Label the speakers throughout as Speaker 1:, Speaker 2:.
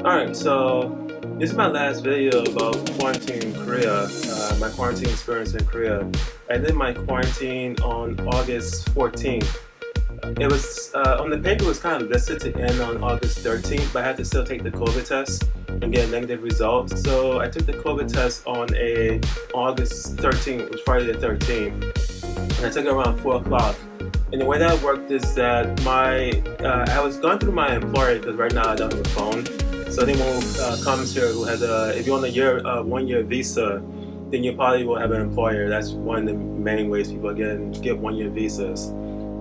Speaker 1: Alright, so this is my last video about quarantine in Korea, my quarantine experience in Korea. I did my quarantine on August 14th. It was, on the paper it was kind of listed to end on August 13th, but I had to still take the COVID test and get a negative result. So I took the COVID test on August 13th, which was Friday the 13th, and I took it around 4 o'clock. And the way that worked is that I was going through my employer because right now I don't have a phone. So anyone who comes here who has if you're on a 1-year visa, then you probably will have an employer. That's one of the main ways people get 1-year visas.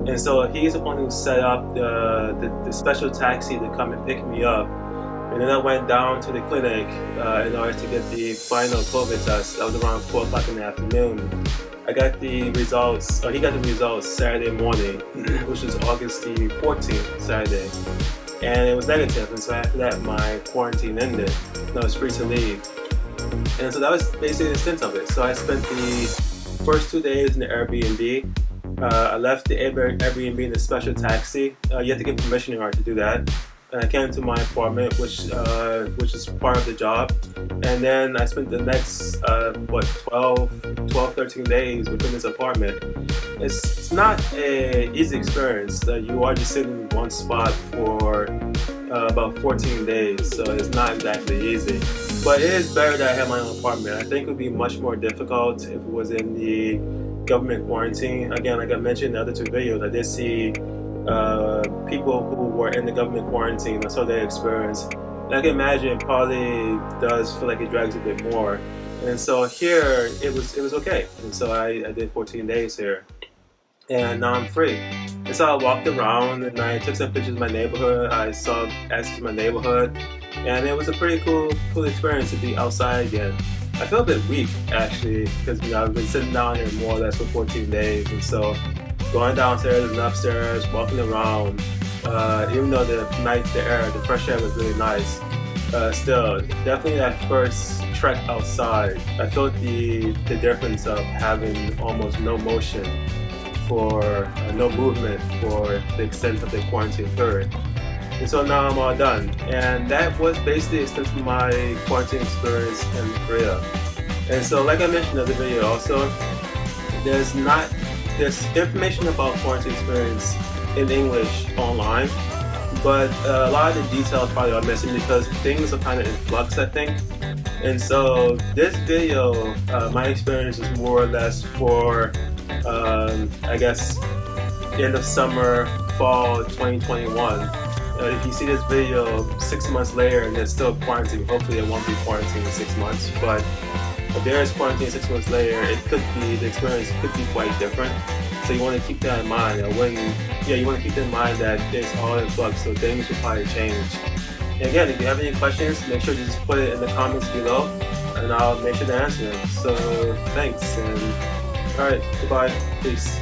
Speaker 1: And so he's the one who set up the special taxi to come and pick me up. And then I went down to the clinic in order to get the final COVID test. That was around 4 o'clock in the afternoon. I got the results, he got the results Saturday morning, which is August the 14th, Saturday. And it was negative, and so after that my quarantine ended and I was free to leave. And so that was basically the extent of it. So I spent the first 2 days in the Airbnb. I left the Airbnb in a special taxi. You have to get permission in order to do that. And I came to my apartment, which is part of the job. And then I spent the next 13 days within this apartment. It's not an easy experience. You are just sitting in one spot for about 14 days, so it's not exactly easy. But it is better that I have my own apartment. I think it would be much more difficult if it was in the government quarantine. Again, like I mentioned in the other 2 videos, I did see people who were in the government quarantine. That's how they experienced. And I can imagine it probably does feel like it drags a bit more. And so here it was okay. And so I did 14 days here. And now I'm free. And so I walked around and I took some pictures of my neighborhood. I saw access to my neighborhood. And it was a pretty cool experience to be outside again. I feel a bit weak actually because I've been sitting down here more or less for 14 days. And so going downstairs and upstairs, walking around, even though the fresh air was really nice, still, definitely that first trek outside, I felt the difference of having almost no motion no movement for the extent of the quarantine period. And so now I'm all done. And that was basically the extent of my quarantine experience in Korea. And so like I mentioned in the video also, there's information about quarantine experience in English online, but a lot of the details probably are missing because things are kind of in flux, I think. And so this video, my experience is more or less for, I guess, end of summer, fall 2021. If you see this video 6 months later and there's still quarantine, hopefully it won't be quarantine in 6 months, but if there is quarantine 6 months later, the experience could be quite different. So you want to keep that in mind. You want to keep in mind that it's all in flux, so things will probably change. And again, if you have any questions, make sure to just put it in the comments below, and I'll make sure to answer them. So thanks, and alright, goodbye, peace.